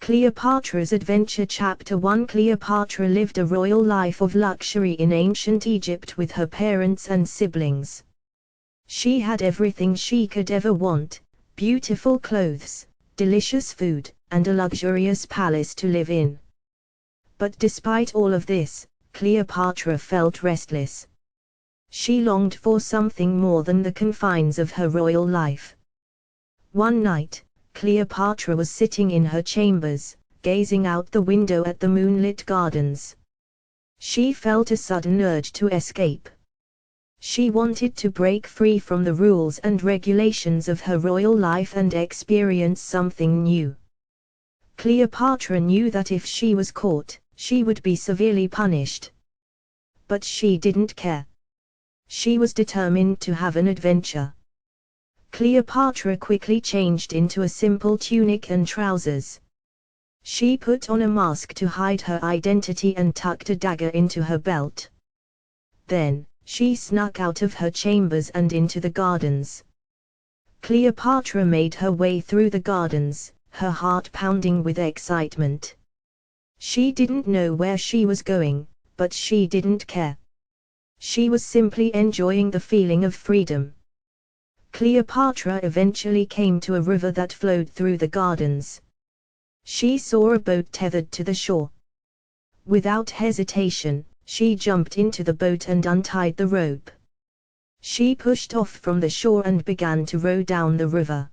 Cleopatra's Adventure Chapter 1. Cleopatra lived a royal life of luxury in ancient Egypt with her parents and siblings. She had everything she could ever want: beautiful clothes, delicious food, and a luxurious palace to live in. But despite all of this, Cleopatra felt restless. She longed for something more than the confines of her royal life. One night, Cleopatra was sitting in her chambers, gazing out the window at the moonlit gardens. She felt a sudden urge to escape. She wanted to break free from the rules and regulations of her royal life and experience something new. Cleopatra knew that if she was caught, she would be severely punished. But she didn't care. She was determined to have an adventure. Cleopatra quickly changed into a simple tunic and trousers. She put on a mask to hide her identity and tucked a dagger into her belt. Then, she snuck out of her chambers and into the gardens. Cleopatra made her way through the gardens, her heart pounding with excitement. She didn't know where she was going, but she didn't care. She was simply enjoying the feeling of freedom. Cleopatra eventually came to a river that flowed through the gardens. She saw a boat tethered to the shore. Without hesitation, she jumped into the boat and untied the rope. She pushed off from the shore and began to row down the river.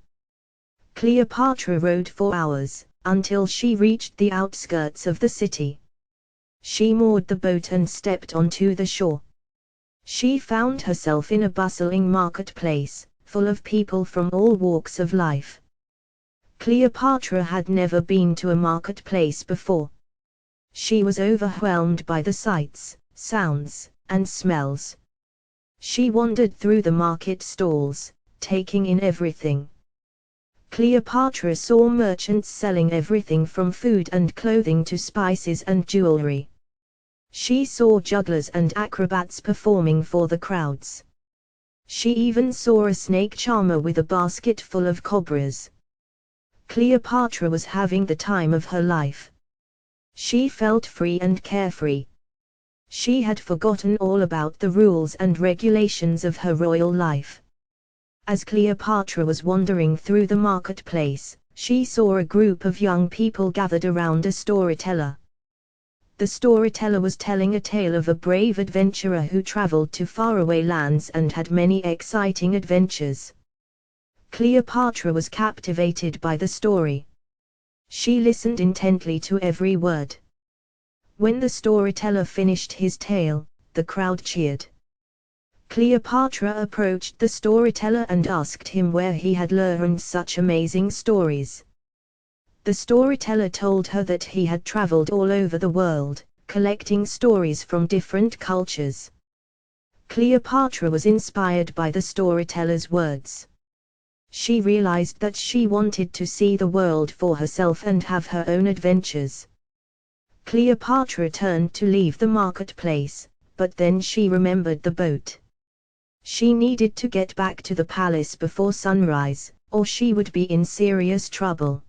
Cleopatra rowed for hours, until she reached the outskirts of the city. She moored the boat and stepped onto the shore. She found herself in a bustling marketplace, full of people from all walks of life. Cleopatra had never been to a marketplace before. She was overwhelmed by the sights, sounds, and smells. She wandered through the market stalls, taking in everything. Cleopatra saw merchants selling everything from food and clothing to spices and jewelry. She saw jugglers and acrobats performing for the crowds. She even saw a snake charmer with a basket full of cobras. Cleopatra was having the time of her life. She felt free and carefree. She had forgotten all about the rules and regulations of her royal life. As Cleopatra was wandering through the marketplace, she saw a group of young people gathered around a storyteller. The storyteller was telling a tale of a brave adventurer who traveled to faraway lands and had many exciting adventures. Cleopatra was captivated by the story. She listened intently to every word. When the storyteller finished his tale, the crowd cheered. Cleopatra approached the storyteller and asked him where he had learned such amazing stories. The storyteller told her that he had traveled all over the world, collecting stories from different cultures. Cleopatra was inspired by the storyteller's words. She realized that she wanted to see the world for herself and have her own adventures. Cleopatra turned to leave the marketplace, but then she remembered the boat. She needed to get back to the palace before sunrise, or she would be in serious trouble.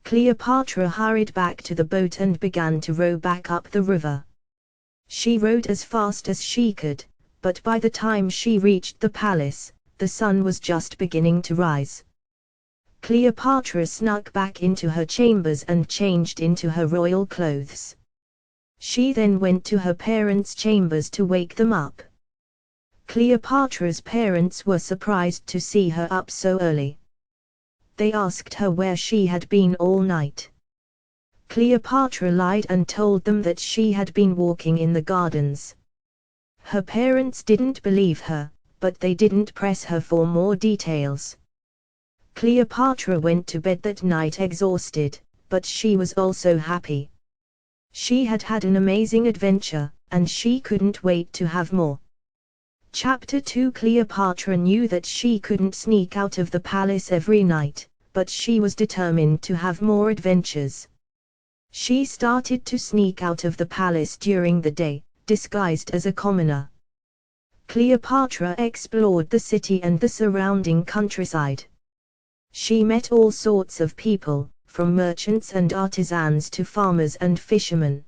Cleopatra hurried back to the boat and began to row back up the river. She rowed as fast as she could, but by the time she reached the palace, the sun was just beginning to rise. Cleopatra snuck back into her chambers and changed into her royal clothes. She then went to her parents' chambers to wake them up. Cleopatra's parents were surprised to see her up so early. They asked her where she had been all night. Cleopatra lied and told them that she had been walking in the gardens. Her parents didn't believe her, but they didn't press her for more details. Cleopatra went to bed that night exhausted, but she was also happy. She had had an amazing adventure, and she couldn't wait to have more. Chapter 2. Cleopatra knew that she couldn't sneak out of the palace every night, but she was determined to have more adventures. She started to sneak out of the palace during the day, disguised as a commoner. Cleopatra explored the city and the surrounding countryside. She met all sorts of people, from merchants and artisans to farmers and fishermen.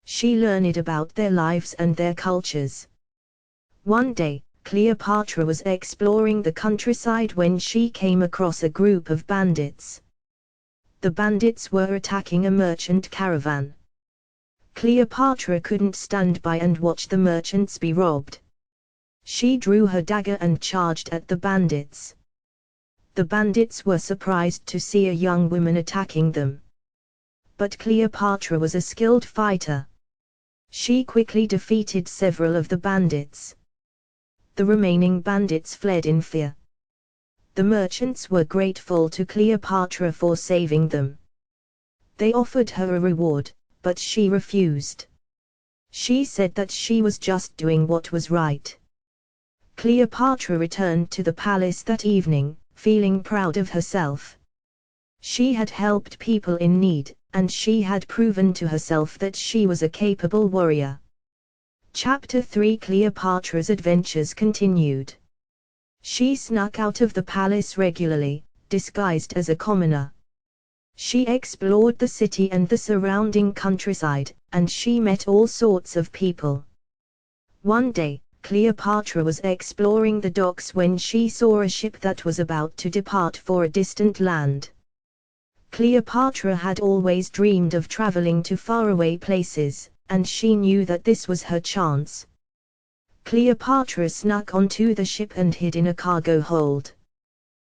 She learned about their lives and their cultures. One day, Cleopatra was exploring the countryside when she came across a group of bandits. The bandits were attacking a merchant caravan. Cleopatra couldn't stand by and watch the merchants be robbed. She drew her dagger and charged at the bandits. The bandits were surprised to see a young woman attacking them. But Cleopatra was a skilled fighter. She quickly defeated several of the bandits. The remaining bandits fled in fear. The merchants were grateful to Cleopatra for saving them. They offered her a reward, but she refused. She said that she was just doing what was right. Cleopatra returned to the palace that evening, feeling proud of herself. She had helped people in need, and she had proven to herself that she was a capable warrior. Chapter 3 Cleopatra's adventures continued. She snuck out of the palace regularly, disguised as a commoner. She explored the city and the surrounding countryside, and she met all sorts of people. One day, Cleopatra was exploring the docks when she saw a ship that was about to depart for a distant land. Cleopatra had always dreamed of traveling to faraway places, and she knew that this was her chance. Cleopatra snuck onto the ship and hid in a cargo hold.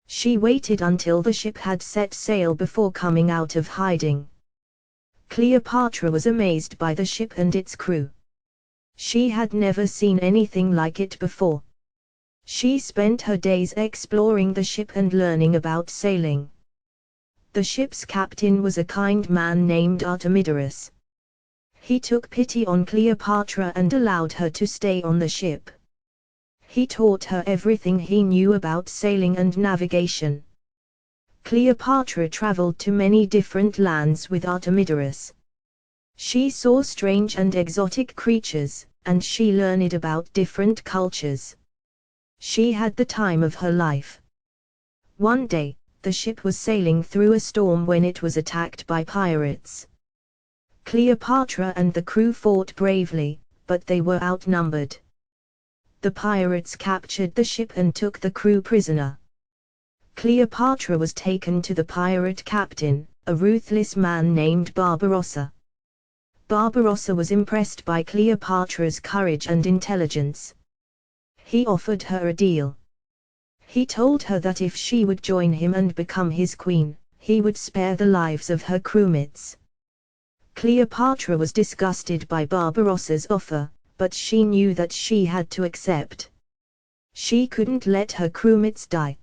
She waited until the ship had set sail before coming out of hiding. Cleopatra was amazed by the ship and its crew. She had never seen anything like it before. She spent her days exploring the ship and learning about sailing. The ship's captain was a kind man named Artemidorus. He took pity on Cleopatra and allowed her to stay on the ship. He taught her everything he knew about sailing and navigation. Cleopatra traveled to many different lands with Artemidorus. She saw strange and exotic creatures, and she learned about different cultures. She had the time of her life. One day, the ship was sailing through a storm when it was attacked by pirates. Cleopatra and the crew fought bravely, but they were outnumbered. The pirates captured the ship and took the crew prisoner. Cleopatra was taken to the pirate captain, a ruthless man named Barbarossa. Barbarossa was impressed by Cleopatra's courage and intelligence. He offered her a deal. He told her that if she would join him and become his queen, he would spare the lives of her crewmates. Cleopatra was disgusted by Barbarossa's offer, but she knew that she had to accept. She couldn't let her crewmates die.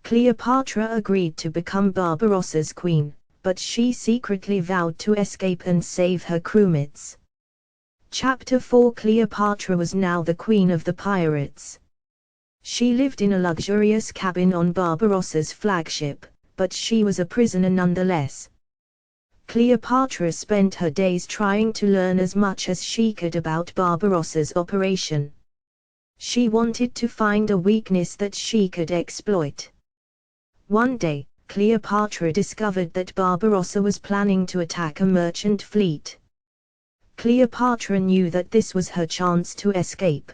Cleopatra agreed to become Barbarossa's queen, but she secretly vowed to escape and save her crewmates. Chapter 4 Cleopatra was now the queen of the pirates. She lived in a luxurious cabin on Barbarossa's flagship, but she was a prisoner nonetheless. Cleopatra spent her days trying to learn as much as she could about Barbarossa's operation. She wanted to find a weakness that she could exploit. One day, Cleopatra discovered that Barbarossa was planning to attack a merchant fleet. Cleopatra knew that this was her chance to escape.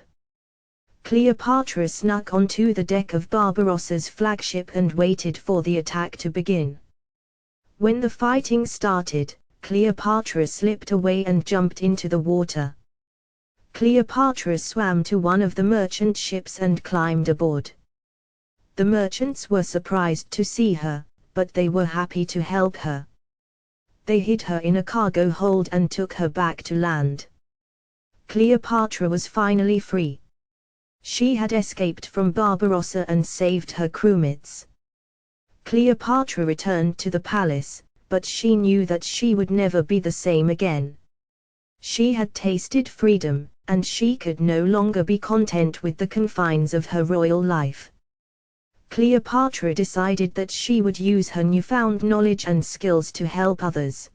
Cleopatra snuck onto the deck of Barbarossa's flagship and waited for the attack to begin. When the fighting started, Cleopatra slipped away and jumped into the water. Cleopatra swam to one of the merchant ships and climbed aboard. The merchants were surprised to see her, but they were happy to help her. They hid her in a cargo hold and took her back to land. Cleopatra was finally free. She had escaped from Barbarossa and saved her crewmates. Cleopatra returned to the palace, but she knew that she would never be the same again. She had tasted freedom, and she could no longer be content with the confines of her royal life. Cleopatra decided that she would use her newfound knowledge and skills to help others.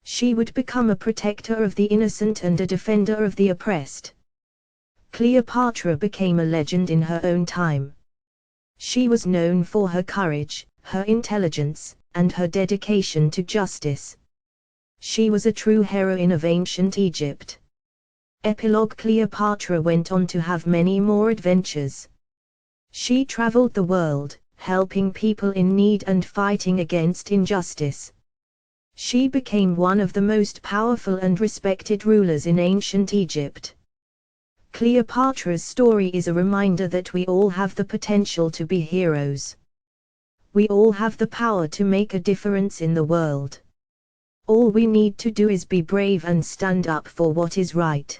She would become a protector of the innocent and a defender of the oppressed. Cleopatra became a legend in her own time. She was known for her courage, her intelligence, and her dedication to justice. She was a true heroine of ancient Egypt. Epilogue: Cleopatra went on to have many more adventures. She traveled the world, helping people in need and fighting against injustice. She became one of the most powerful and respected rulers in ancient Egypt. Cleopatra's story is a reminder that we all have the potential to be heroes. We all have the power to make a difference in the world. All we need to do is be brave and stand up for what is right.